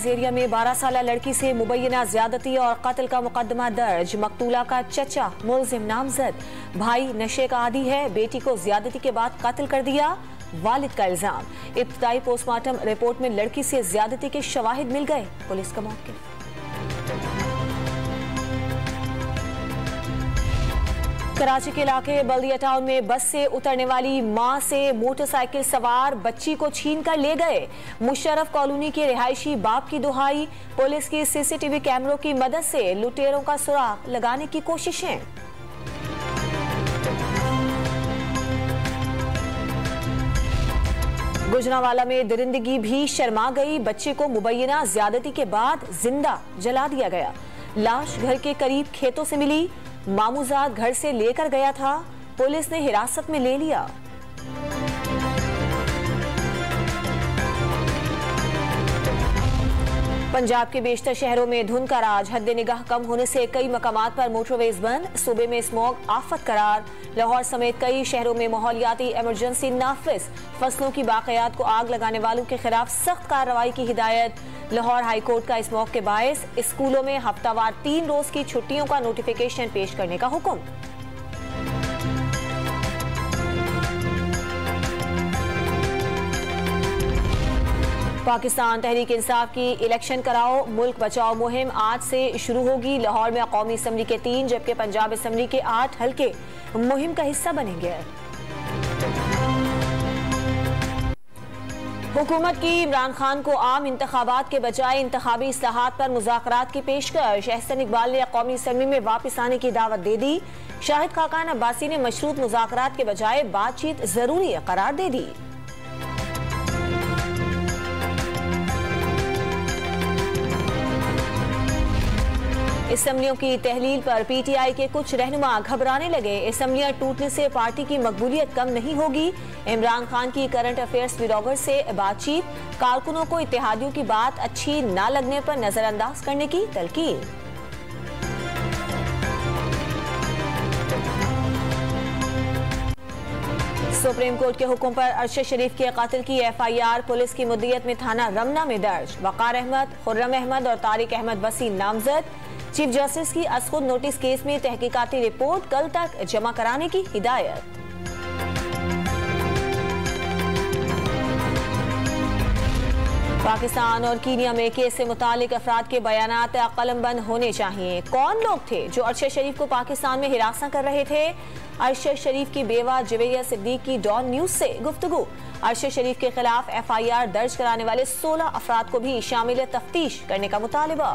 Area में 12 साल लड़की से मुबैना ज्यादती और कत्ल का मुकदमा दर्ज। मकतूला का चचा मुलजिम नामजद। भाई नशे का आदी है, बेटी को ज्यादती के बाद कत्ल कर दिया, वालिद का इल्जाम। इब्तदाई पोस्टमार्टम रिपोर्ट में लड़की से ज्यादती के शवाहिद मिल गए, पुलिस का मौक़िफ़। कराची के इलाके बल्दिया टाउन में बस से उतरने वाली मां से मोटरसाइकिल सवार बच्ची को छीन कर ले गए। मुशर्रफ कॉलोनी के रिहायशी बाप की दुहाई। पुलिस की सीसीटीवी कैमरों की मदद से लुटेरों का सुराग लगाने की कोशिशें। गुजरांवाला में दरिंदगी भी शर्मा गई। बच्चे को मुबैना ज्यादती के बाद जिंदा जला दिया गया। लाश घर के करीब खेतों से मिली। मामूजाद घर से लेकर गया था, पुलिस ने हिरासत में ले लिया। पंजाब के बेशतर शहरों में धुंध का राज। हद निगाह कम होने से कई मकामात पर मोटरवेज बंद। सूबे में स्मॉग आफत करार। लाहौर समेत कई शहरों में माहौलियाती इमरजेंसी नाफिज। फसलों की बाक़ियात को आग लगाने वालों के खिलाफ सख्त कार्रवाई की हिदायत। लाहौर हाई कोर्ट का स्मॉग के बायस स्कूलों में हफ्तावार 3 रोज की छुट्टियों का नोटिफिकेशन पेश करने का हुक्म। पाकिस्तान तहरीक इंसाफ की इलेक्शन कराओ मुल्क बचाओ मुहिम आज से शुरू होगी। लाहौर में कौमी असम्बली के 3 जबकि पंजाब असम्बली के 8 हल्के मुहिम का हिस्सा बनेंगे। हुकूमत की इमरान खान को आम इंतखाबात के बजाय इंतखाबी इस्लाहात पर मुज़ाकरात की पेशकश। एहसन इकबाल ने कौमी असम्बली में वापस आने की दावत दे दी। शाहिद खाकान अब्बासी ने मशरूत मुज़ाकरात के बजाय बातचीत जरूरी करार दे दी। असम्बलियों की तहलील पर पीटीआई के कुछ रहनुमा घबराने लगे। असम्बलियां टूटने से पार्टी की मकबूलियत कम नहीं होगी। इमरान खान की करंट अफेयर्स ब्यूरोगर से बातचीत। कारकुनों को इत्तेहादियों की बात अच्छी न लगने पर नजरअंदाज करने की तलकीन। सुप्रीम कोर्ट के हुक्म पर अरशद शरीफ के कत्ल की FIR पुलिस की मुद्दियत में थाना रमना में दर्ज। वकार अहमद, खुर्रम अहमद और तारिक अहमद वसी नामजद। चीफ जस्टिस की असखुद नोटिस केस में तहकीकाती रिपोर्ट कल तक जमा कराने की हिदायत। पाकिस्तान और कीनिया में केस से मुतालिक अफराद के बयानात कलमबंद होने चाहिए। कौन लोग थे जो अरशद शरीफ को पाकिस्तान में हिरासत कर रहे थे? अरशद शरीफ की बेवा जुवैरिया सिद्दीक की डॉन न्यूज से गुफ्तगू। अरशद शरीफ के खिलाफ FIR दर्ज कराने वाले 16 अफराद को भी शामिल तफ्तीश करने का मुतालिबा।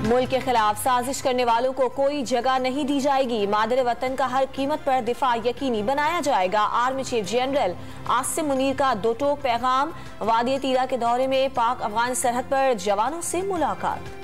मुल्क के खिलाफ साजिश करने वालों को कोई जगह नहीं दी जाएगी। मादर वतन का हर कीमत पर दिफा यकीनी बनाया जाएगा। Army chief general Asim Munir का दो टोक पैगाम। वादी तीरा के दौरे में पाक अफगान सरहद पर जवानों से मुलाकात।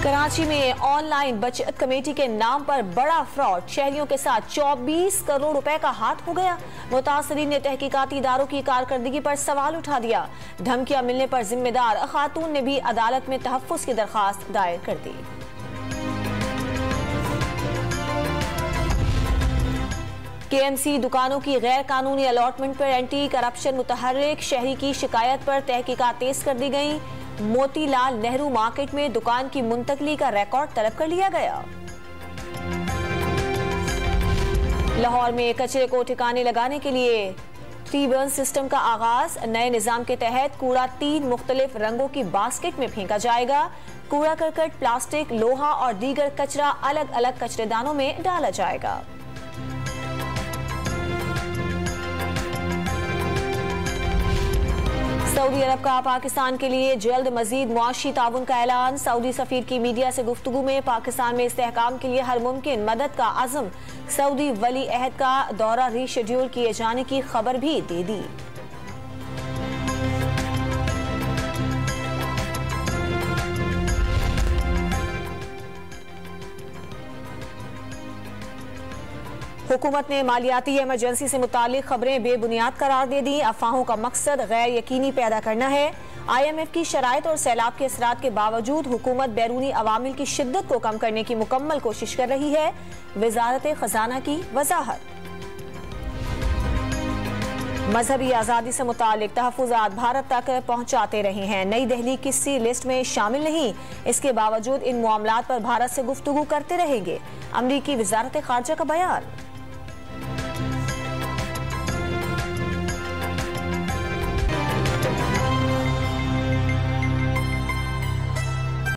कराची में ऑनलाइन बचत कमेटी के नाम पर बड़ा फ्रॉड। शहरियों के साथ 24 करोड़ रुपए का हाथ हो गया। मुतासरीन ने तहकीकाती इदारों की कारकर्दगी पर सवाल उठा दिया। धमकियां मिलने पर जिम्मेदार खातून ने भी अदालत में तहफ्फुज की दरखास्त दायर कर दी। KMC दुकानों की गैर कानूनी अलॉटमेंट पर एंटी करप्शन मुतहर्रिक। शहरी की शिकायत पर तहकीकात तेज कर दी गई। मोतीलाल नेहरू मार्केट में दुकान की मुंतकली का रिकॉर्ड तलब कर लिया गया। लाहौर में कचरे को ठिकाने लगाने के लिए ट्री-बर्न सिस्टम का आगाज। नए निजाम के तहत कूड़ा 3 मुख्तलिफ रंगों की बास्केट में फेंका जाएगा। कूड़ा करकट, प्लास्टिक, लोहा और दीगर कचरा अलग अलग कचरेदानों में डाला जाएगा। सऊदी अरब का पाकिस्तान के लिए जल्द मजीद मुआशी ताउन का ऐलान। सऊदी सफीर की मीडिया से गुफ्तगू में पाकिस्तान में इस्तेहकाम के लिए हर मुमकिन मदद का अज़म। सऊदी वली अहद का दौरा रीशेड्यूल किए जाने की खबर भी दे दी। हुकूमत ने मालियाती इमरजेंसी से मुतालिक खबरें बेबुनियाद करार दे दी। अफवाहों का मकसद गैर यकीनी पैदा करना है। IMF की शराइत और सैलाब के असरात के बावजूद हुकूमत बैरूनी अवामिल की शिद्दत को कम करने की मुकम्मल कोशिश कर रही है। वजारत खजाना की वजाहत। मजहबी आज़ादी से मुतालिक तहफ़्फ़ुज़ात भारत तक पहुँचाते रहे हैं। नई दिल्ली किसी लिस्ट में शामिल नहीं, इसके बावजूद इन मामलात पर भारत से गुफ्तगू करते रहेंगे। अमरीकी वजारत ख़ारजा का बयान।